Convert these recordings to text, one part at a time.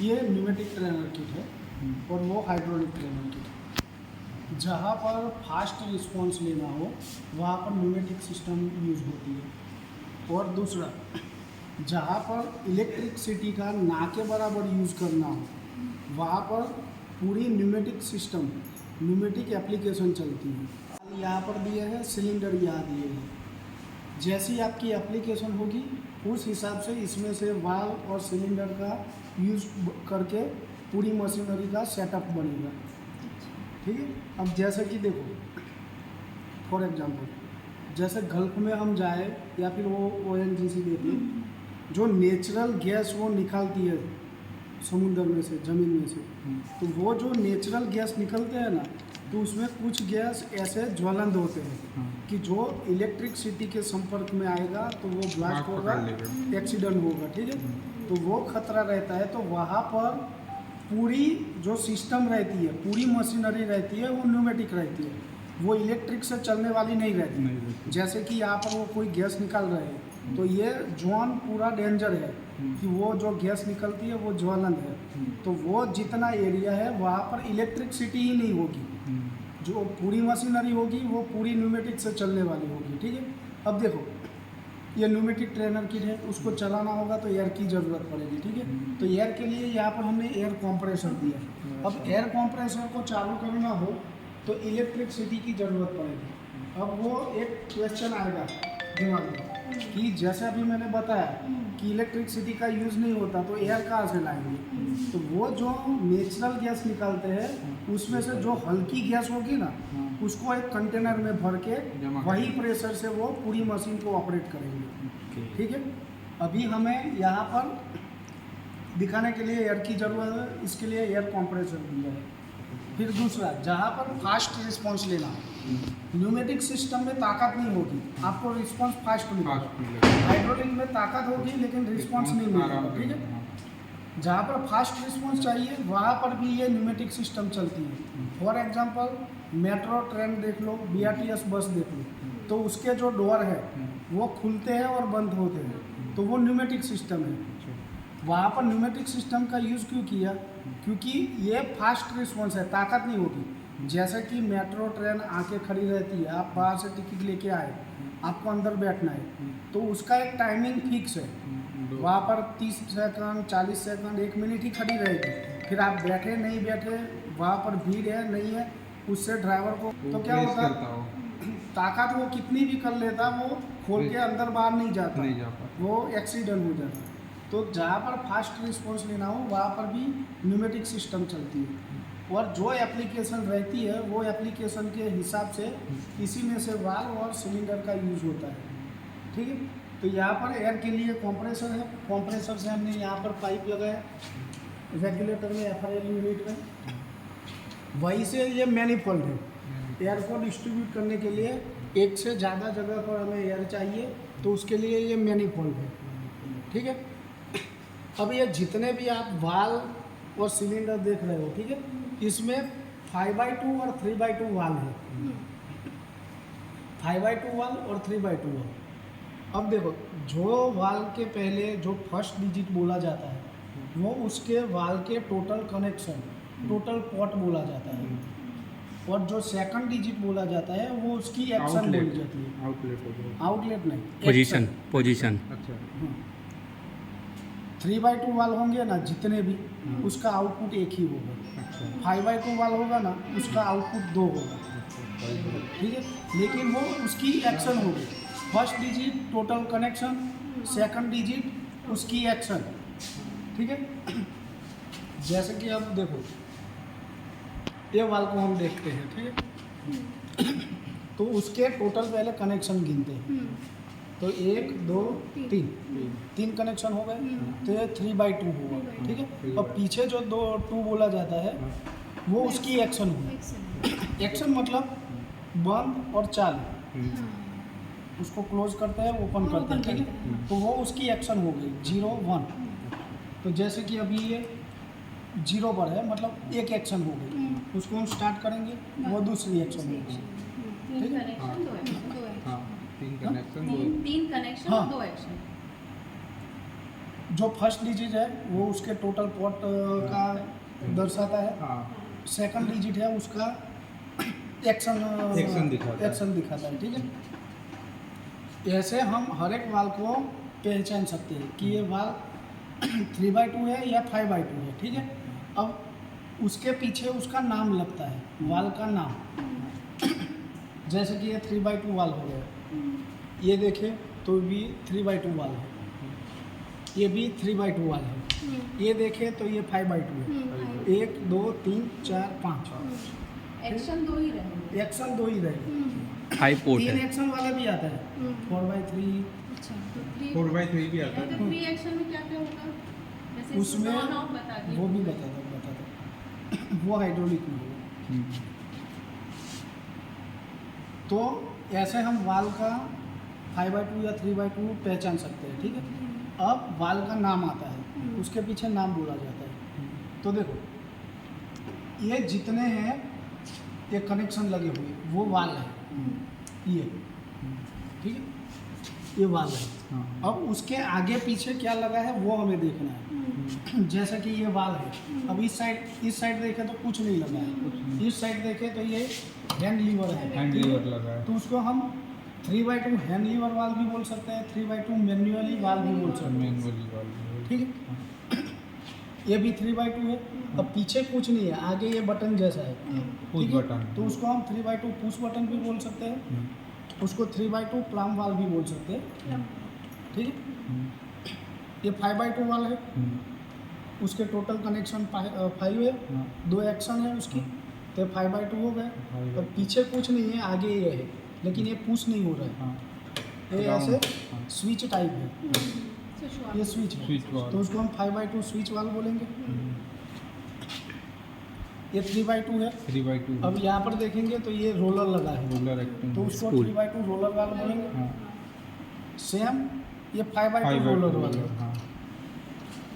ये pneumatic trainer kit है और वो हाइड्रोलिक ट्रेनर किट। जहाँ पर फास्ट रिस्पॉन्स लेना हो वहाँ पर न्यूमेटिक सिस्टम यूज़ होती है। और दूसरा, जहाँ पर इलेक्ट्रिसिटी का ना के बराबर यूज़ करना हो वहाँ पर पूरी न्यूमेटिक सिस्टम, न्यूमेटिक एप्लीकेशन चलती है। यहाँ पर दिए हैं, सिलेंडर यहाँ दिए हैं। जैसी आपकी एप्लीकेशन होगी उस हिसाब से इसमें से वाल्व और सिलेंडर का यूज़ करके पूरी मशीनरी का सेटअप बनेगा। ठीक है। अब जैसे कि देखो, फॉर एग्जांपल जैसे गल्फ में हम जाए या फिर वो ONGC देती है, जो नेचुरल गैस वो निकालती है समुद्र में से, ज़मीन में से, तो वो जो नेचुरल गैस निकलते हैं ना, तो उसमें कुछ गैस ऐसे ज्वलंत होते हैं कि जो इलेक्ट्रिसिटी के संपर्क में आएगा तो वो ब्लास्ट होगा, एक्सीडेंट होगा। ठीक है। तो वो खतरा रहता है। तो वहाँ पर पूरी जो सिस्टम रहती है, पूरी मशीनरी रहती है, वो न्यूमेटिक रहती है, वो इलेक्ट्रिक से चलने वाली नहीं रहती। जैसे कि यहाँ पर वो कोई गैस निकाल रहे हैं तो ये जोन पूरा डेंजर है कि वो जो गैस निकलती है वो ज्वलंत है। तो वो जितना एरिया है वहाँ पर इलेक्ट्रिसिटी ही नहीं होगी, जो पूरी मशीनरी होगी वो पूरी न्यूमेटिक से चलने वाली होगी। ठीक है। अब देखो, ये न्यूमेटिक ट्रेनर किट है, उसको चलाना होगा तो एयर की ज़रूरत पड़ेगी। ठीक है। तो एयर के लिए यहाँ पर हमने एयर कॉम्प्रेसर दिया। अब एयर कॉम्प्रेसर को चालू करना हो तो इलेक्ट्रिसिटी की ज़रूरत पड़ेगी। अब वो एक क्वेश्चन आएगा दिमाग में कि जैसे अभी मैंने बताया कि इलेक्ट्रिसिटी का यूज़ नहीं होता तो एयर कहाँ से लाएंगे। तो वो जो नेचुरल गैस निकालते हैं उसमें से जो हल्की गैस होगी ना, उसको एक कंटेनर में भर के वही प्रेशर से वो पूरी मशीन को ऑपरेट करेंगे। ठीक है। अभी हमें यहाँ पर दिखाने के लिए एयर की ज़रूरत है, इसके लिए एयर कॉम्प्रेसर दिया है। फिर दूसरा, जहाँ पर फास्ट रिस्पॉन्स लेना है, न्यूमेटिक सिस्टम में ताकत नहीं होगी, आपको रिस्पॉन्स फास्ट मिलेगा। हाइड्रोलिक में ताकत होगी लेकिन रिस्पॉन्स नहीं मिलेगा। ठीक है। जहाँ पर फास्ट रिस्पॉन्स चाहिए वहाँ पर भी ये न्यूमेटिक सिस्टम चलती है। फॉर एग्जांपल मेट्रो ट्रेन देख लो, BRTS बस देख लो, तो उसके जो डोर है वो खुलते हैं और बंद होते हैं, तो वो न्यूमेटिक सिस्टम है। वहाँ पर न्यूमेटिक सिस्टम का यूज़ क्यों किया? क्योंकि ये फास्ट रिस्पॉन्स है, ताकत नहीं होगी। जैसे कि मेट्रो ट्रेन आके खड़ी रहती है, आप बाहर से टिकट लेके आए, आपको अंदर बैठना है, तो उसका एक टाइमिंग फिक्स है। वहाँ पर 30 सेकंड, 40 सेकंड, 1 मिनट ही खड़ी रहेगी। फिर आप बैठे नहीं बैठे, वहाँ पर भीड़ है नहीं है, उससे ड्राइवर को तो क्या होता, ताकत वो कितनी भी कर लेता, वो खोल के अंदर बाहर नहीं जाता, वो एक्सीडेंट हो जाता। तो जहाँ पर फास्ट रिस्पॉन्स लेना हो वहाँ पर भी न्यूमेटिक सिस्टम चलती है। और जो एप्लीकेशन रहती है वो एप्लीकेशन के हिसाब से इसी में से वाल्व और सिलेंडर का यूज़ होता है। ठीक है। तो यहाँ पर एयर के लिए कंप्रेसर है, कंप्रेसर से हमने यहाँ पर पाइप लगाया रेगुलेटर में, FRL यूनिट में। वहीं से ये मैनिफोल्ड है, एयर को डिस्ट्रीब्यूट करने के लिए एक से ज़्यादा जगह पर हमें एयर चाहिए तो उसके लिए ये मैनिफोल्ड है। ठीक है। अब ये जितने भी आप वाल्व और सिलेंडर देख रहे हो, ठीक है, इसमें 5x2 और 3x2 वाल्व है। 5x2 वाल्व और 3x2 वाल्व। अब देखो, जो वाल्व के पहले जो फर्स्ट डिजिट बोला जाता है वो उसके वाल्व के टोटल कनेक्शन, टोटल पॉट बोला जाता है। और जो सेकंड डिजिट बोला जाता है वो उसकी एक्शन बोली जाती है। आउटलेट नहीं, पोजीशन। अच्छा। 3x2 वाल होंगे ना जितने भी, उसका आउटपुट एक ही होगा। 5x2 वाल होगा ना, उसका आउटपुट 2 होगा। ठीक है। लेकिन वो उसकी एक्शन होगी, first digit total connection, second digit उसकी एक्शन। ठीक है। जैसे कि अब देखो, ये वाल को हम देखते हैं, ठीक है, तो उसके टोटल पहले कनेक्शन गिनते हैं। तो 1 2 3 कनेक्शन हो गए, तो ये 3x2 होगा। ठीक है। और पीछे जो 2 बोला जाता है वो उसकी एक्शन होगी। एक्शन मतलब बंद और चालू, उसको क्लोज करते हैं, ओपन करते हैं। ठीक है। तो वो उसकी एक्शन हो गई 0 1। तो जैसे कि अभी ये 0 पर है, मतलब एक एक्शन हो गई, उसको हम स्टार्ट करेंगे, वो दूसरी एक्शन होगी। ठीक है। तीन कनेक्शन, हाँ। 2 एक्शन। जो फर्स्ट डिजिट है वो उसके टोटल पोर्ट का दर्शाता है। हाँ सेकंड डिजिट है उसका एक्शन दिखाता है। ठीक है, ऐसे हम हर एक वाल को पहचान सकते हैं कि ये वाल 3/2 है या 5/2 है। ठीक है, अब उसके पीछे उसका नाम लगता है, वाल का नाम। जैसे कि ये 3/2 वाल हो गया, ये देखें तो भी 3/2 वाल है, ये भी 3/2 वाल है, ये देखें तो ये 5/2 है। 1 2 3 4 5 एक्शन दो ही रहे। एक्शन 2 ही रहे। 5 पोर्ट 3 है। एक्शन वाला भी आता है, 4/3। अच्छा, तो 3 4/3 भी आता तो है। 3 एक्शन में क्या क्या होगा? जैसे उसमें ऑन ऑफ बता दिए। वो भी बता दो वो हाइड्रोलिक में होगा। तो ऐसे हम वाल का 5/2 या 3/2 पहचान सकते हैं। ठीक है, अब वाल का नाम आता है, उसके पीछे नाम बोला जाता है। तो देखो ये जितने हैं ये कनेक्शन लगे हुए वो वाल है, ये ठीक है, ये वाल है। हाँ। अब उसके आगे पीछे क्या लगा है वो हमें देखना है। जैसे कि ये वाल है, अब इस साइड देखें तो कुछ नहीं लगा है, इस साइड देखें तो ये हैंड लीवर है, हैंड लीवर लगा है। तो उसको हम 3/2 हैंड लीवर वाल भी बोल सकते हैं, 3/2 मैन्युअली वाल भी बोल सकते हैं। Manually valve. ठीक है, ये भी 3/2 है। अब पीछे कुछ नहीं है, आगे ये बटन जैसा है, पुश ठीक है? बटन। तो उसको हम 3/2 पुश बटन भी बोल सकते हैं, उसको 3/2 प्लम वाल भी बोल सकते हैं। ठीक है, ये 5/2 वाल है, उसके टोटल कनेक्शन 5 है, 2 एक्शन है उसकी, तो 5/2 हो गए। और पीछे कुछ नहीं है, आगे ये है, लेकिन ये पुश नहीं हो रहा है, ये ऐसे स्विच टाइप है, ये स्विच है, स्विच वाल। तो उसको हम 5/2 स्विच वाल बोलेंगे। ये 3/2 है। 3/2 अब यहाँ पर देखेंगे तो ये रोलर लगा है, रोलर एक्टिंग। तो उसको स्पूल। 3/2 रोलर वाल बोलेंगे। हाँ। सेम ये 5/2 रोलर वाल है। हाँ।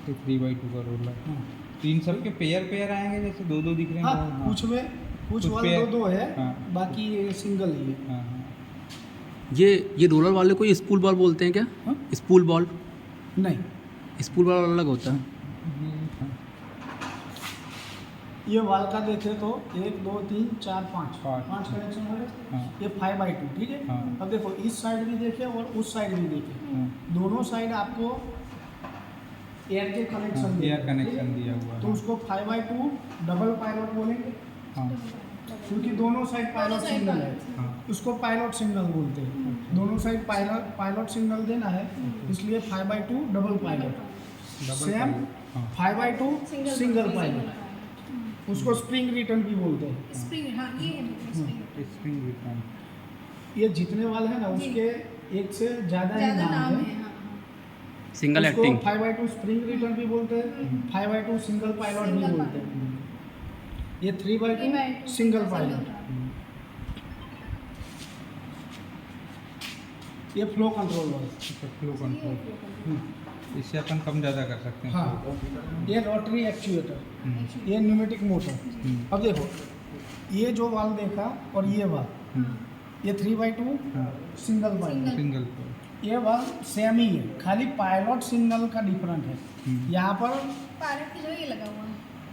तो 3/2 का रोलर। हाँ। तीन सबके पेयर आएंगे, जैसे दो दो दिख रहे हैं। हाँ, कुछ में कुछ कुछ वाल पेयर- 2 है, हाँ। बाकी ये सिंगल ही है। हाँ, हाँ। ये रोलर वाले को स्पूल बॉल बोलते हैं क्या? हाँ? स्पूल बॉल, नहीं, स्पूल बॉल अलग होता है। ये वाल का देखें तो 1 2 3 4 5 पाँच। 5 कनेक्शन हो गए। हाँ। ये 5/2, ठीक है। हाँ। अब देखो इस साइड भी देखें और उस साइड भी देखें, हाँ। दोनों साइड आपको एयर के कनेक्शन दिए एयर हैं, कनेक्शन ठीक है? दिया हुआ है। तो उसको 5/2 डबल पायलट बोलेंगे, हाँ। क्योंकि दोनों साइड पायलट सिग्नल है, हाँ। उसको पायलट सिग्नल बोलते हैं। दोनों साइड पायलट सिग्नल देना है, इसलिए 5/2 double pilot. Double same pilot. हाँ। 5/2 सिंगल पायलट, उसको स्प्रिंग रिटर्न भी बोलते हैं। स्प्रिंग, हाँ ये है स्प्रिंग। Spring return. ये जितने वाले हैं ना उसके एक से ज़्यादा ही ज़्यादा नाम है। हाँ। सिंगल उसको एक्टिंग। 5/2 स्प्रिंग रिटर्न भी बोलते हैं, 5/2 सिंगल पायलट भी सिंगल बोलते हैं। ये 3/2 सिंगल पायलट। ये फ्लो कंट्रोल वाला। Flow control. इससे अपन कम ज़्यादा कर सकते हैं। हाँ, ये रोटरी एक्चुएटर, हम्म। ये न्यूमेटिक मोटर। हम्म। अब देखो ये जो वाल देखा और ये वाल, हम्म। ये 3/2 हाँ। Single pilot. सिंगल को। ये वाल सेम ही है, खाली पायलट सिग्नल का डिफरेंट है। यहाँ पर पायलट की जगह ये लगा हुआ है।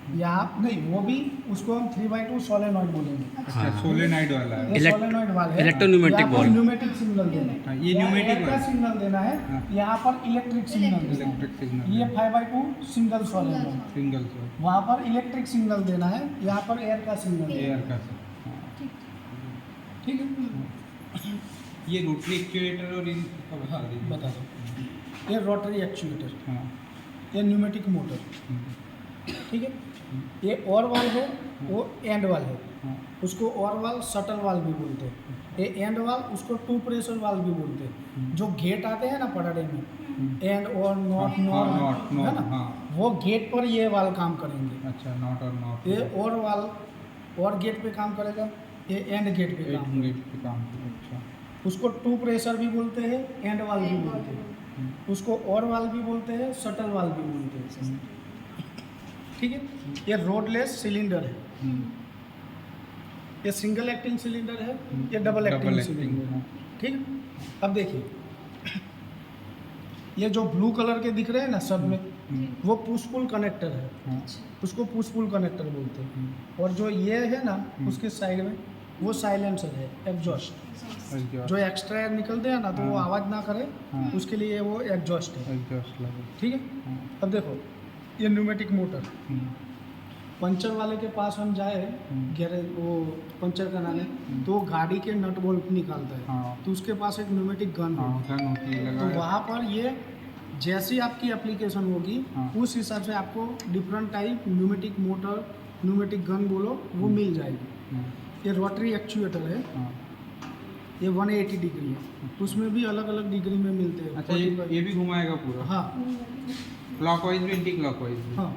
यहाँ नहीं, वो भी उसको हम 3/2 सोलेनॉइड बोलेंगे। अच्छा, सोलेनॉइड वाला है। ये सोलेनॉइड वाल है, इलेक्ट्रोन्यूमेटिक यहाँ पर बॉल। न्यूमेटिक सिग्नल देना है। हाँ, ये यहाँ न्यूमेटिक एयर का वाला। सिग्नल देना है, हाँ। यहाँ पर इलेक्ट्रिक सिग्नल देना है। Electric signal. ये 5/2 सिंगल सोलेनॉइड, सिंगल से। वहाँ पर इलेक्ट्रिक सिग्नल देना है, यहाँ पर एयर का सिग्नल देना एयर है। का। हाँ। ठीक है, ये रोटरी एक्चुएटर और इनका बता दीजिए। बता दो। ये रोटरी एक्चुएटर, हाँ। ये न्यूमेटिक मोटर, ठीक है। ये और वाल है, वो एंड वाल है, हाँ। उसको और वाल शटल वाल भी बोलते हैं। ये एंड वाल उसको 2 प्रेशर वाल भी बोलते हैं। जो गेट आते हैं ना पढ़ाने में, एंड और नॉट, हाँ, नॉट, है ना, हाँ। वो गेट पर ये वाल काम करेंगे। अच्छा, नॉट और नॉट। ये और वाल और गेट पे काम करेगा, ये एंड गेट पे काम एट करेगा। गेट पे काम करें। अच्छा। उसको 2 प्रेशर भी बोलते हैं, एंड वाल भी बोलते हैं, उसको और वाल भी बोलते हैं, शटल वाल भी बोलते हैं। ठीक है, ये रोडलेस सिलेंडर है, ये सिंगल एक्टिंग सिलेंडर है, ये डबल एक्टिंग सिलेंडर है। ठीक है, अब देखिए ये जो ब्लू कलर के दिख रहे हैं ना सब में, वो पुश पुल कनेक्टर है, हाँ, उसको पुश पुल कनेक्टर बोलते हैं। और जो ये है ना उसके साइड में, वो साइलेंसर है, एग्जॉस्ट। एग्जॉस्ट जो एक्स्ट्रा एयर निकलते हैं ना तो वो हाँ। आवाज़ ना करे, हाँ। उसके लिए वो एग्जॉस्ट है। एग्जॉस्ट लगे। ठीक है। हाँ, अब देखो ये न्यूमेटिक मोटर, हम्म, पंचर वाले के पास हम जाए गैरेज वो पंचर कराने, तो वो गाड़ी के नट बोल्ट निकालता है, हाँ, तो उसके पास एक न्यूमेटिक गन हाँ, होगी। गन होती है तो लगा। वहाँ पर ये जैसी आपकी एप्लीकेशन होगी हाँ। उस हिसाब से आपको different type pneumatic motor, pneumatic gun बोलो, वो मिल जाएगी। हम्म, ये रोटरी एक्चुएटर है, हाँ। ये 180 डिग्री है, उसमें भी अलग अलग डिग्री में मिलते हैं। अच्छा, ये भी घुमाएगा पूरा? हाँ क्लॉकवाइज भी, एंटी क्लॉकवाइज भी? हाँ,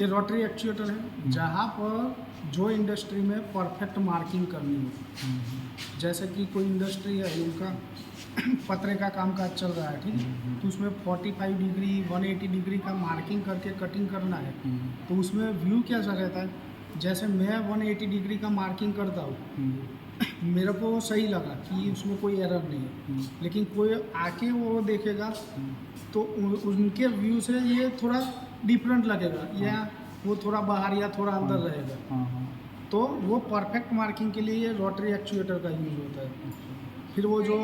ये रोटरी एक्चुएटर है। जहाँ पर जो इंडस्ट्री में परफेक्ट मार्किंग करनी हो, हम्म, जैसे कि कोई इंडस्ट्री है उनका पतरे का काम काज चल रहा है, ठीक है, तो उसमें 45 डिग्री 180 डिग्री का मार्किंग करके कटिंग करना है, हम्म, तो उसमें व्यू कैसा रहता है, जैसे मैं 180 डिग्री का मार्किंग करता हूँ, हम्म, मेरे को सही लगा कि उसमें कोई एरर नहीं है, हम्म, लेकिन कोई आके वो देखेगा हम्म, तो उनके व्यू से ये थोड़ा डिफरेंट लगेगा, या वो थोड़ा बाहर या थोड़ा अंदर रहेगा। हाँ, हाँ, तो वो परफेक्ट मार्किंग के लिए ये रोटरी एक्चुएटर का यूज़ होता है। फिर वो जो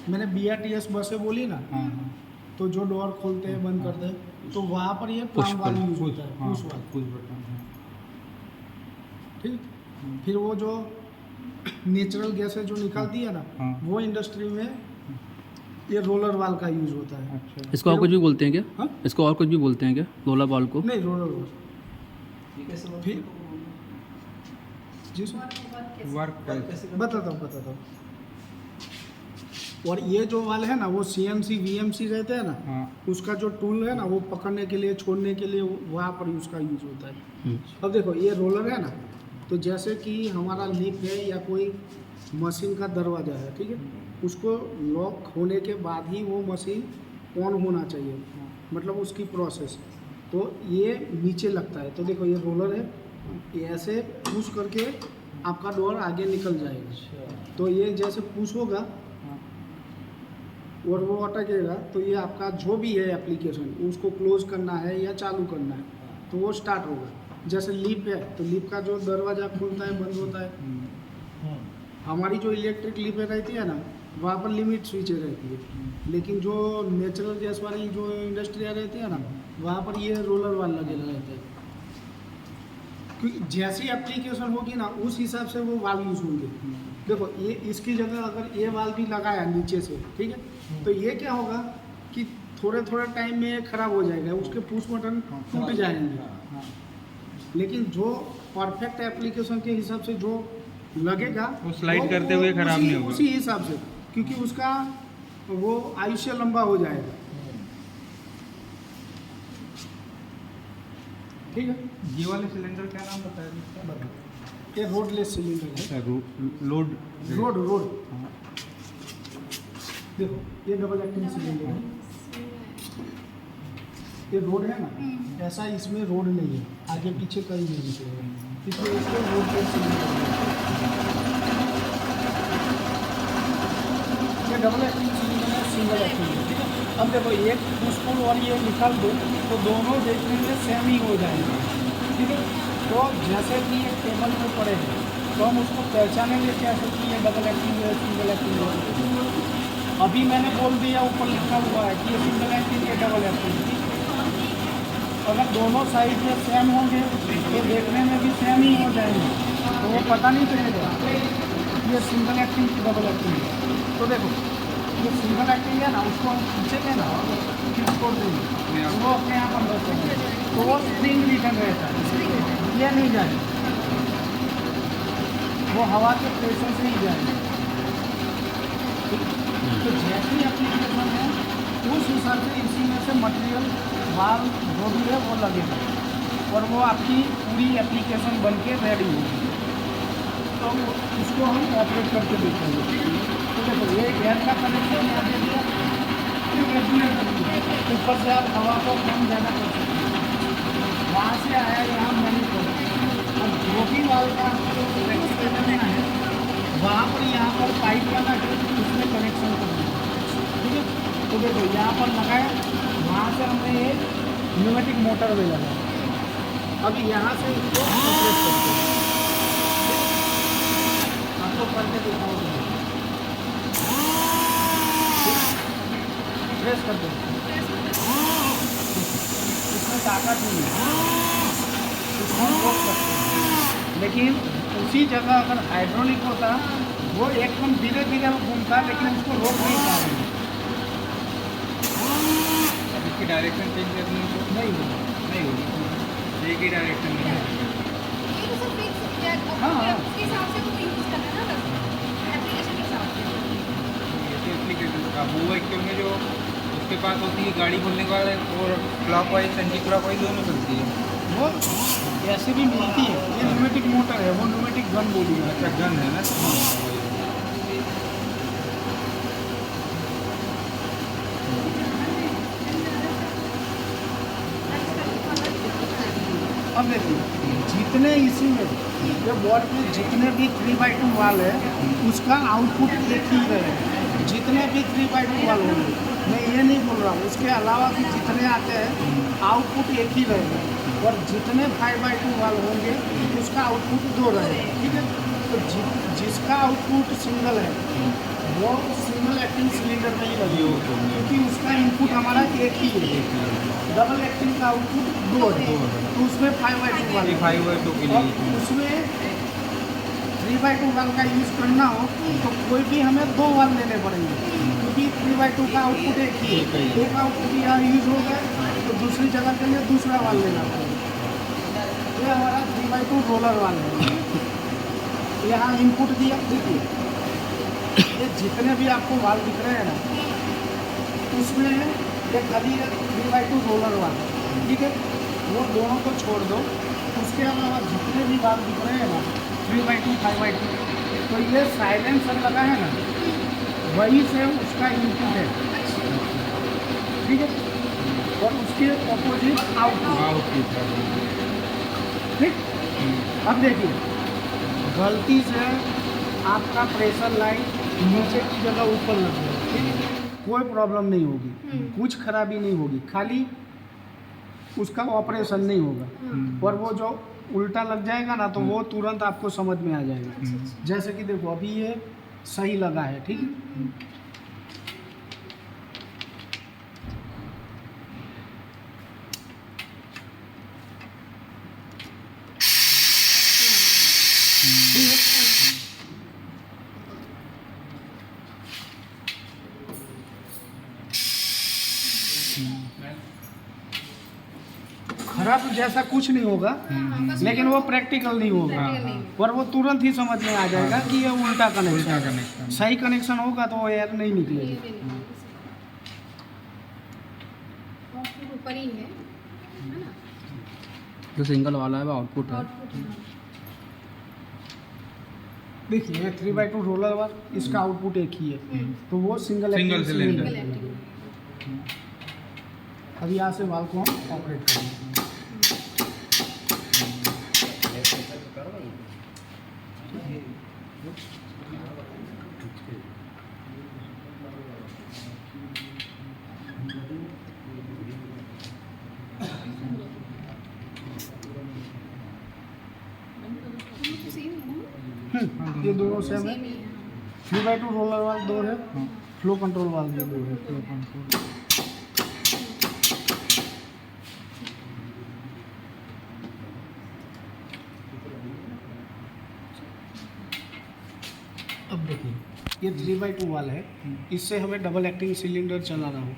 मैंने BRTS बसें बोली ना, हाँ, हाँ, तो जो डोर खोलते हैं बंद करते हैं, तो वहाँ पर ये Push प्लाम वाल यूज़ पुश, होता है, हाँ, पुश वाल। पुश बटन, हाँ। ठीक। हम्म, फिर वो जो नेचुरल गैसें जो निकलती है ना, हाँ। वो इंडस्ट्री में ये रोलर वाल का यूज़ होता है। अच्छा, इसको और कुछ भी बोलते हैं क्या? हाँ? इसको और कुछ भी बोलते हैं क्या, रोलर बॉल को? नहीं, रोलर वाल। फिर जी सर, वर्क कैसे? बताता हूँ। और ये जो वाल है ना, वो CNC VMC रहते हैं ना, हाँ, उसका जो टूल है ना, वो पकड़ने के लिए, छोड़ने के लिए वहाँ पर उसका यूज होता है। हम्म, अब देखो ये रोलर है ना, तो जैसे कि हमारा लिफ्ट है या कोई मशीन का दरवाज़ा है, ठीक है, उसको लॉक होने के बाद ही वो मशीन ऑन होना चाहिए, मतलब उसकी प्रोसेस। तो ये नीचे लगता है, तो देखो ये रोलर है, ये ऐसे पुश करके आपका डोर आगे निकल जाएगा। तो ये जैसे पुश होगा हाँ, और वो अटकेगा, तो ये आपका जो भी है एप्लीकेशन, उसको क्लोज करना है या चालू करना है, तो वो स्टार्ट होगा। जैसे लिफ्ट है, तो लिफ्ट का जो दरवाज़ा खुलता है बंद होता है, हम्म, हमारी जो इलेक्ट्रिक लिफ्ट रहती है ना, वहाँ पर लिमिट स्विचें रहती है, लेकिन जो नेचुरल गैस वाली जो इंडस्ट्रिया रहती है ना, वहाँ पर ये रोलर वाल लगेगा रहता है। क्योंकि जैसी एप्लीकेशन होगी ना, उस हिसाब से वो वाल यूज़ होंगे। देखो ये इसकी जगह अगर ये वाल भी लगाया नीचे से, ठीक है, तो ये क्या होगा कि थोड़े थोड़े टाइम में ये खराब हो जाएगा, उसके पुश बटन टूट जाएंगे। हाँ, लेकिन जो परफेक्ट एप्लीकेशन के हिसाब से जो लगेगा, वो slide करते हुए खराब नहीं होगा। उसी हिसाब से, क्योंकि उसका वो आयुष्य लंबा हो जाएगा। ठीक है। ये वाले सिलेंडर क्या नाम बताया इसका? ये रोडलेस सिलेंडर है। अच्छा, लोड रोड हाँ, देखो ये डबल एक्टिंग सिलेंडर है, ये रोड है ना, ऐसा इसमें रोड नहीं है, आगे पीछे कहीं नहीं निकलेगा, इसमें इसको रोडलेस सिलेंडर है। ये डबल एक्टिंग सिलेंडर है, सिंगल एक्टिंग है, ठीक है। अब देखो एक पुश पुल और ये निकाल दो, तो दोनों देखने में सेम ही हो जाएंगे, ठीक है। तो जैसे कि ये टेबल पे पड़े हैं, तो हम उसको पहचानेंगे कैसे कि ये डबल एक्टिंग है, सिंगल एक्टिंग है। अभी मैंने बोल दिया, ऊपर लिखा हुआ है कि ये सिंगल एक्टिंग है, डबल एक्टिंग। अगर दोनों साइड में सेम होंगे तो देखने में भी सेम ही हो जाएंगे, तो वो पता नहीं चलेगा ये सिंगल एक्टिंग की डबल एक्टिंग है। तो देखो ये सिंगल एक्टिंग है ना, उसको हम पीछे के ना छोड़ देंगे, वो अपने आप अंदर चलेंगे, तो वो स्प्रिंग रिटर्न रहता है, ये नहीं जाएगा, वो हवा के प्रेशर से ही जाएगा। तो जैसी एप्लीकेशन है उस हिसाब से इसी में से मटेरियल वाल जो भी है वो लगेगा, और वो आपकी पूरी एप्लीकेशन बन के रेडी होगी। तो उसको हम ऑपरेट करके देखेंगे। तो देखो ये एयर का कनेक्शन यहाँ दे दिया, ऊपर से आप हवा को कम ज़्यादा कर सकते हैं, वहाँ से आया यहाँ मैनिफोल्ड। अब जो भी वाल का कनेक्शन करना है, वहाँ पर यहाँ पर पाइप वाला है, उसमें कनेक्शन करना है, ठीक है। तो देखो यहाँ पर लगाया, वहाँ से हमने एक न्यूमेटिक मोटर में लगाया। अभी यहाँ से इसको ऑपरेट करते हैं। आपको करके दिखाओ तो प्रेस कर दो, इसमें ताकत नहीं है, इसको रोक सकते हैं। लेकिन उसी जगह अगर हाइड्रोलिक होता वो एकदम धीरे धीरे घूमता, लेकिन उसको रोक नहीं पा रहे। अब इसकी डायरेक्शन चेंज करनी है तो नहीं होगा। नहीं होगी, एक ही डायरेक्शन में ये तो सब फिक्स किया है, हाँ, हाँ। उसके हिसाब से तो यूज़ करना है ना, बस एप्लीकेशन के हिसाब से। ऐसे एप्लीकेशन अब वो एक्चुअल में जो उसके पास होती है गाड़ी खोलने के बाद और clock wise anti clock wise दोनों चलती है। वो ऐसे भी मिलती है, ये न्यूमेटिक मोटर है, वो न्यूमेटिक गन बोली है। अच्छा गन है ना। अब देखिए जितने इसी में ये बोर्ड में जितने भी 3x2 वाल है उसका आउटपुट एक ही रहेगा। जितने भी 3x2 वाल होंगे, मैं ये नहीं बोल रहा हूँ, उसके अलावा भी जितने आते हैं आउटपुट एक ही रहेगा। और जितने 5x2 वाल होंगे उसका आउटपुट 2 रहेगा, ठीक है। तो जिसका आउटपुट सिंगल है वो सिंगल एक्टिंग सिलेंडर में ही लगेगा, क्योंकि उसका इनपुट हमारा एक ही है। डबल एक्टिंग का आउटपुट 2 है, तो उसमें 5x2 वाल है। 5/2 के लिए और उसमें 3x2 वाल का यूज़ करना हो तो कोई भी हमें 2 वाल लेने पड़ेंगे, क्योंकि 3x2 का आउटपुट एक ही है। एक आउटपुट यहाँ यूज़ हो गया तो दूसरी जगह के लिए दूसरा वाल लेना पड़ेगा। ये हमारा 3x2 रोलर वाल है। यहाँ इनपुट दिया, देखिए ये जितने भी आपको वाल दिख रहे हैं ना, उसमें ये खाली 3x2 रोलर वाल, ठीक है। वो दोनों को छोड़ दो, उसके अलावा जितने भी वाल दिख रहे हैं ना 3x2 5x2, तो ये साइलेंसर लगा है ना, वही से उसका इनपुट है, ठीक है। और उसके अपोजिट आउटपुट, ठीक। अब देखिए गलती से आपका प्रेशर लाइन नीचे की जगह ऊपर लग गया, ठीक है, कोई प्रॉब्लम नहीं होगी, कुछ खराबी नहीं होगी, खाली उसका ऑपरेशन नहीं होगा। और वो जो उल्टा लग जाएगा ना तो वो तुरंत आपको समझ में आ जाएगा। जैसे कि देखो अभी ये सही लगा है, ठीक है। खराब जैसा कुछ नहीं होगा, लेकिन वो प्रैक्टिकल नहीं होगा। और वो तुरंत ही समझ में आ जाएगा कि ये उल्टा कनेक्शन है। सही कनेक्शन होगा तो वो एयर नहीं निकलेगी। ऊपर ही है ना, जो सिंगल वाला है वो आउटपुट है। आउटपुट देखिए ये 3x2 रोलर वाल, इसका आउटपुट एक ही है, तो वो सिंगल सिलेंडर। अभी यहाँ से वाल को हम ऑपरेट करेंगे। ये दोनों सेम है। 3x2 रोलर वाल 2 है, फ्लो कंट्रोल वाल भी 2 है। फ्लो कंट्रोल अब देखिए ये 3x2 वाला है, इससे हमें डबल एक्टिंग सिलेंडर चलाना हो,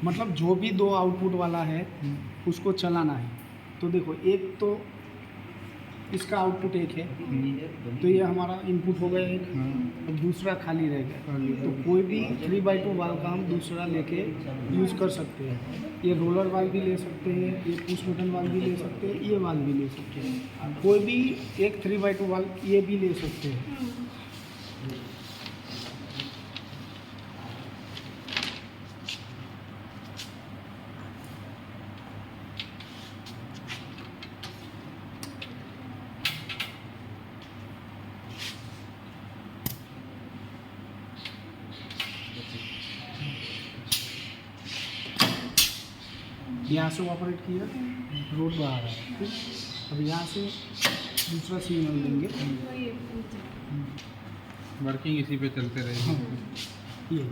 मतलब जो भी 2 आउटपुट वाला है उसको चलाना है। तो देखो एक तो इसका आउटपुट एक है, तो ये हमारा इनपुट हो गया एक, और दूसरा खाली रह गया। तो कोई भी 3x2 वाल का हम दूसरा लेके यूज़ कर सकते हैं। ये रोलर वाल भी ले सकते हैं, ये पुश बटन वाल भी ले सकते हैं, ये वाल भी ले सकते हैं। कोई भी एक 3x2 वाल ये भी ले सकते हैं। यहाँ से ऑपरेट किया, रोड बाहर है, ठीक। अब यहाँ से दूसरा सिग्नल देंगे, वही ऊँचा। वर्किंग इसी पे चलते रहेगी। ये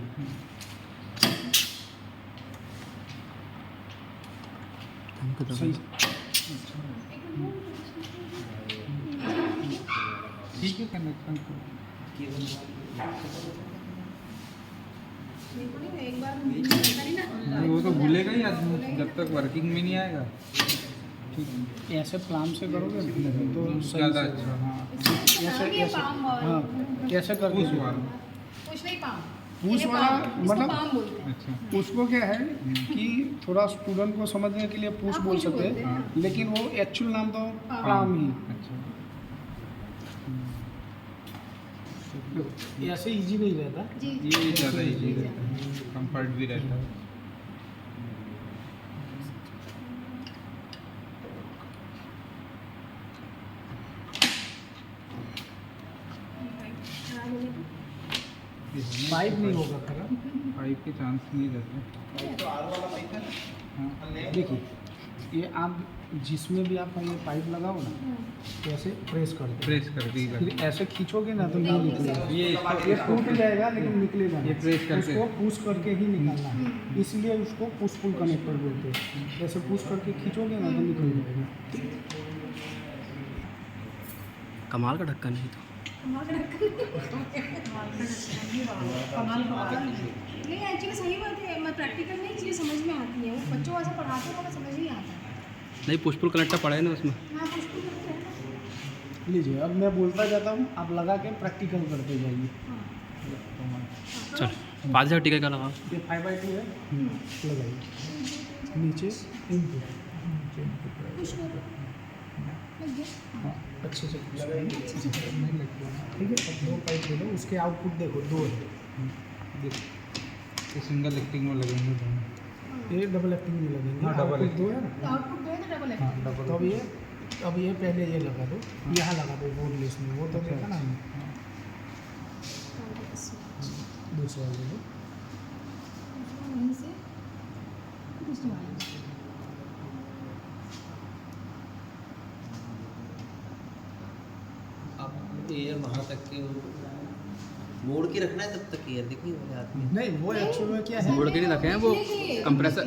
सही। ठीक है, कनेक्शन तो मेरे को नहीं, एक बार पता नहीं ना। वो तो भूलेगा ही आदमी जब तक वर्किंग में नहीं आएगा। ठीक है, ऐसे प्लान से करोगे ना तो सही ज़्यादा से अच्छा। हाँ, ऐसे ये ऐसे पाम हाँ कैसे करके उस वाला। कुछ नहीं पाम। पूछ इन्हें वाला पाम- इसको मतलब- पाम बोलते हैं। अच्छा, उसको क्या है कि थोड़ा स्टूडेंट को समझने के लिए पूछ हाँ, बोल पूछ सकते बोलते हैं, हैं। लेकिन वो एक्चुअल नाम तो पाम। पाम ही। अच्छा। देखो, ऐसे इजी नहीं रहता। जी ये ज़्यादा इजी रहता है, कंफर्ट भी रहता है। खराब होने को। पाइप नहीं होगा खराब। पाइप के चांस नहीं रहते। हाँ, देखिए, ये आप जिसमें भी आप ये पाइप लगाओ ना, तो ऐसे प्रेस कर दो, प्रेस कर दी फिर ऐसे खींचोगे ना तो नहीं निकलेगा। ये टूट जाएगा लेकिन निकलेगा नहीं। ये प्रेस करके- उसको पुश करके ही निकालना है, इसलिए उसको पुश पुल कनेक्टर बोलते हैं। ऐसे पुश करके खींचोगे ना तो निकल जाएगा। कमाल का ढक्कन है ये तो। नहीं एक्चुअली सही बात है, मैं प्रैक्टिकल में चीज़ें समझ में आती है। वो बच्चों को ऐसा पढ़ाते हैं तो समझ नहीं आता। नहीं पुश पुल कनेक्टर पड़ा है ना उसमें। हाँ कुछ भी करते हैं ना। लीजिए, अब मैं बोलता जाता हूँ, आप लगा के प्रैक्टिकल करते जाइए। चल 5,000 टिका का लगा। ये 5/2 है, लगाइए नीचे इनपुट। कुछ करो। लग गया? हाँ, अच्छे से लगाइए, ठीक है। अब 2 पाइप दे दो, उसके आउटपुट देखो 2 है। देखो, ये सिंगल एक्टिंग में लगेंगे दोनों। ये डबल एक्टिंग में लगेंगे। हाँ, डबल आउटपुट 2 है ना। तो आउटपुट दो है तो डबल हाँ, एक्टिंग। डबल। तो अब ये पहले ये लगा दो, यहाँ लगा दो बोर्डलेस में, वो तो देखा ना हमने। दूसरा ले लो। वहीं से दूसरी वाली। आप एयर वहाँ तक के मोड़ के रखना है तब तक एयर देखिए मेरे हाथ में। नहीं, वो एक्चुअल में क्या है, मोड़ के नहीं रखे हैं वो। कंप्रेसर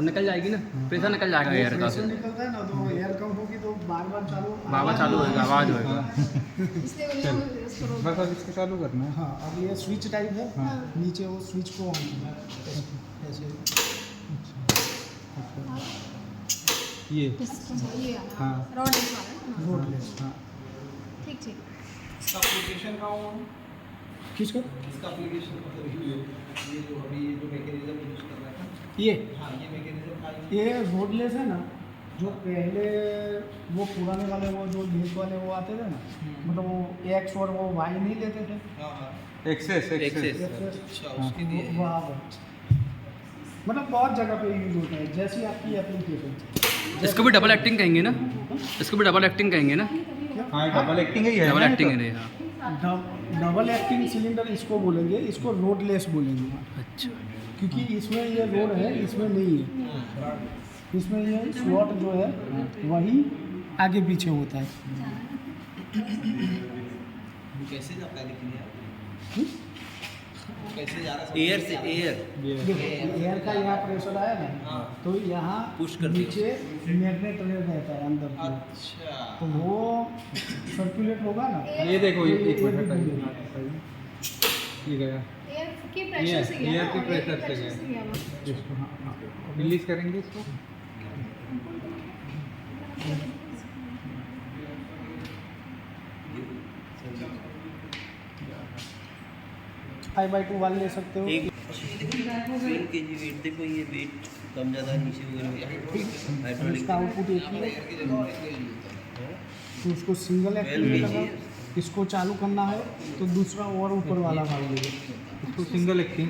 निकल जाएगी ना, प्रेशर निकल जाएगा एयर का। प्रेशर निकलता है ना, तो एयर कम होगी तो बार बार चालू होएगा, आवाज़ होएगा। इसलिए बोले उसको रोक। बस अब इसको चालू करना है। हाँ, अब ये स्विच टाइप है। हाँ। नीचे वो स्विच को ऑन करना है, ऐसे। ये ये वाला। हाँ। रॉड वाला ना? बोर्डलेस। हाँ, ठीक ठीक। इसका एप्लीकेशन का हो, किसका? इसका एप्लीकेशन मतलब ये जो अभी ये जो मैकेनिज्म यूज कर रहा था। ये हाँ, ये मैकेनिज्म का ये रोडलेस है ना, जो पहले वो पुराने वाले वो जो लेस वाले वो आते थे ना, मतलब वो एक्स और वो वाई नहीं लेते थे। हाँ हाँ एक्सेस एक्सेस। अच्छा उसके लिए वहाँ पर मतलब बहुत जगह पे यूज होता है, जैसी आपकी एप्लीकेशन। इसको भी डबल एक्टिंग कहेंगे ना, इसको भी डबल एक्टिंग कहेंगे ना। हाँ, डबल एक्टिंग ही है। डबल ना ये एक्टिंग तो। है ये, हाँ। डबल एक्टिंग सिलेंडर इसको बोलेंगे, इसको रोडलेस बोलेंगे, अच्छा क्योंकि इसमें ये रोड है, इसमें नहीं है। इसमें ये स्लॉट जो है वही आगे पीछे होता है। कैसे जाता है लेकिन यार कैसे जा रहा है एयर से एयर ये देखो, एयर का यहाँ प्रेशर आया ना, हाँ तो यहाँ पुश कर नीचे मैग्नेट रहता है अंदर की। अच्छा तो वो सर्कुलेट होगा ना, ये देखो, ये एक ये मिनट भी हटाइए। ये गया एयर के प्रेशर से गया एयर ना, के प्रेशर से pressure गया। गया वो। इसको हाँ, हाँ। रिलीज करेंगे इसको। 5/2 वाले ले सकते हो। एक 3 kg वेट देखो ये वेट कम ज़्यादा नीचे वगैरह हाइड्रोलिक इसका आउटपुट एक ही है, तो उसको सिंगल एक्टिव में लगा। इसको चालू करना है तो दूसरा और ऊपर वाला भाग लेंगे। इसको सिंगल एक्टिंग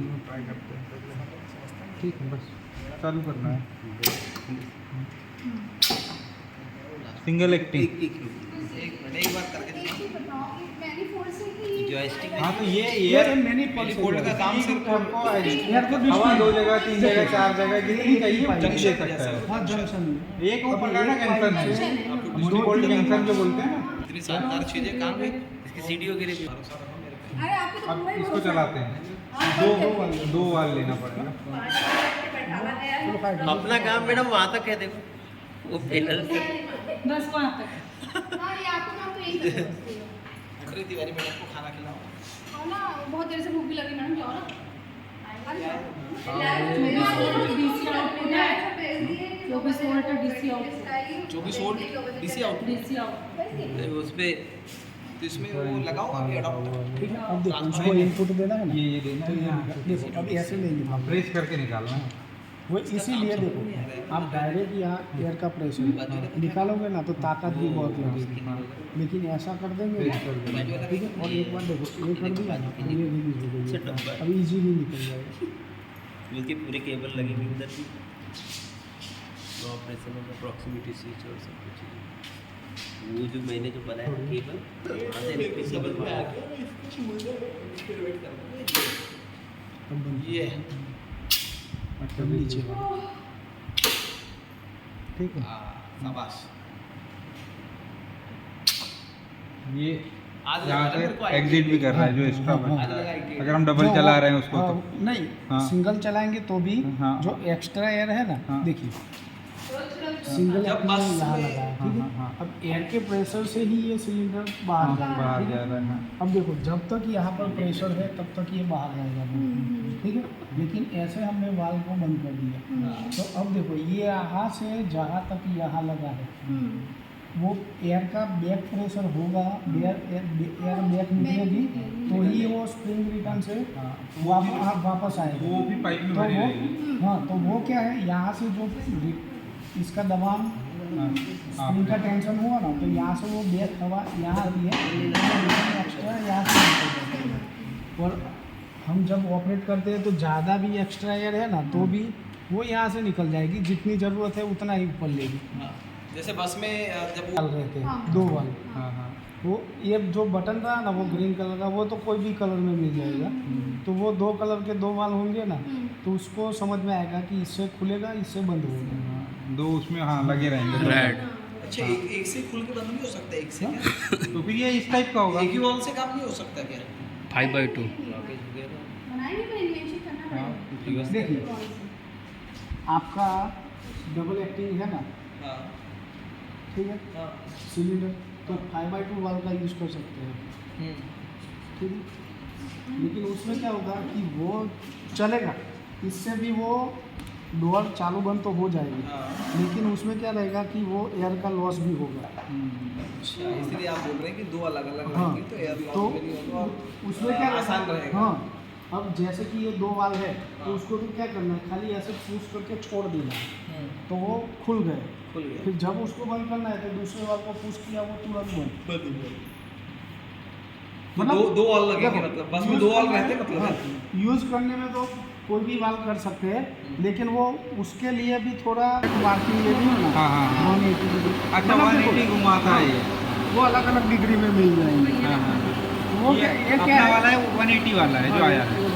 में ट्राई करते हैं। ठीक है, बस चालू करना है। Single acting. एक एक ही बताओ मैनिफोल्ड से कि जॉयस्टिक हाँ तो ये ये एयर मैनी पल्स फोल्ड का काम सिर्फ आपको एयर को हवा 2 जगह 3 जगह 4 जगह गिरनी चाहिए जंक्शन दे सकता है। हाँ जंक्शन एक वो पकड़ा ना कैंसर जंक्शन में है। यूनिपोल्ड जंक्शन जो बोलते हैं ना, इतनी शानदार चीजें काम है इसकी सीडी वगैरह भी अरे आपको तो अब पूरा ही इसको भरोसा चलाते हैं है। दो वाल लेना पड़ेगा। अपना काम मैडम वहाँ तक है देखो वो पैनल बस वहाँ तक हाँ ये आपको काम तो यही कर सकते हो अरे तिवारी मैडम को खाना खिलाओ। और ना बहुत देर से भूख भी लगी मैडम जाओ ना चौबीस वोल्ट डीसी आउट उस पे तो इसमें वो लगाओ अभी अडॉप्टर। ठीक है अब देखो उसको इनपुट देना है ना ये देना तो है यहाँ देखो अब ऐसे लेंगे प्रेस करके निकालना है। वो इसीलिए देखो आप डायरेक्ट यहाँ एयर का प्रेशर निकालोगे ना तो ताकत भी बहुत लगेगी, लेकिन ऐसा कर देंगे ना, ठीक है। और एक बार देखो ये कर दिया ना तो ये रिलीज हो गई, अब इजीली निकल जाएगा। उसके पूरे केबल लगे हुए उधर भी ऑपरेशन में प्रॉक्सिमिटी स्विच और सब कुछ वो जो मैंने जो बनाया था केबल वहाँ से इलेक्ट्रिक केबल में आ गया। अब बंद ये अब नीचे ठीक है। शाबाश। ये आज यहाँ मेरे को से एग्जिट भी कर रहा है जो एक्स्ट्रा हाँ, बचा हाँ। है। अगर हम डबल जो चला वो- रहे हैं उसको हाँ, तो नहीं हाँ। सिंगल चलाएंगे तो भी हाँ। जो एक्स्ट्रा एयर है ना हाँ। देखिए सिंगल जब यहाँ बस लगा में- है, हाँ, ठीक हाँ, है। हाँ। अब एयर के प्रेशर से ही ये सिलेंडर बाहर हाँ, जाएगा, बाहर ठीक जा है। रहा है हाँ। अब देखो जब तक यहाँ पर प्रेशर है तब तक ये बाहर जाएगा, ठीक है। लेकिन ऐसे हमने वाल्व को बंद कर दिया तो अब देखो ये यहाँ से जहाँ तक यहाँ लगा है वो एयर का बैक प्रेशर होगा, एयर बैक निकलेगी तो ही वो स्प्रिंग रिटर्न से वापस आएगा। वो भी पाइप में तो भरी वो रहेगी। हाँ तो वो क्या है यहाँ से जो इसका दबाव हाँ, स्प्रिंग का टेंशन हुआ ना तो यहाँ से वो बैक हवा यहाँ आती है एक्स्ट्रा यहाँ से निकल जाती है। और हम जब ऑपरेट करते हैं तो ज़्यादा भी एक्स्ट्रा एयर है ना तो भी वो यहाँ से निकल जाएगी, जितनी ज़रूरत है उतना ही ऊपर लेगी। जैसे बस में जब वाल वो रहते हाँ। हैं 2 वाल, हाँ हाँ वो ये जो बटन रहा ना वो ग्रीन कलर का वो तो कोई भी कलर में मिल जाएगा। तो वो 2 कलर के 2 वाल होंगे ना तो उसको समझ में आएगा कि इससे खुलेगा इससे बंद होगा। हाँ, दो उसमें हाँ लगे रहेंगे। रेड अच्छा एक से खुल के बंद नहीं हो सकता, एक से क्या? तो फिर ये इस टाइप का होगा। एक ही वॉल से काम नहीं हो सकता क्या? 5/2 बनाएंगे पर इन्वेंशन करना हाँ, पड़ेगा। देखिए आपका डबल एक्टिंग है ना, हाँ ठीक है, हाँ सिलेंडर तो 5/2 वाल का यूज़ कर सकते हैं, ठीक है। लेकिन उसमें क्या होगा कि वो चलेगा, इससे भी वो डोर चालू बंद तो हो जाएगी, हाँ। लेकिन उसमें क्या रहेगा कि वो एयर का लॉस भी होगा। अच्छा इसलिए आप बोल रहे हैं कि 2 अलग अलग हाँ रहेंगे तो एयर तो लॉस भी नहीं होगा और उसमें क्या आसान रहेगा? रहेगा। हाँ अब जैसे कि ये 2 वाल है तो हाँ। उसको भी क्या करना है, खाली ऐसे पुश करके छोड़ देना है तो वो खुल गए। खुल गया। फिर जब उसको बंद करना है तो दूसरे वाल को पुश किया वो तुरंत बंद। तो दो वॉल लगेंगे देखो, मतलब बस में use 2 वॉल करने रहते में- मतलब हाँ, यूज़ करने में तो कोई भी वाल कर सकते हैं, लेकिन वो उसके लिए भी थोड़ा मार्किंग लेनी हो ना हाँ, हाँ, हाँ। 180 डिग्री। अच्छा मतलब 180 देखो, घुमाता है ये। वो अलग अलग डिग्री में मिल जाएंगे। हाँ हाँ वो ये क्या अपना है? वाला है वो 180 वाला है जो आया है।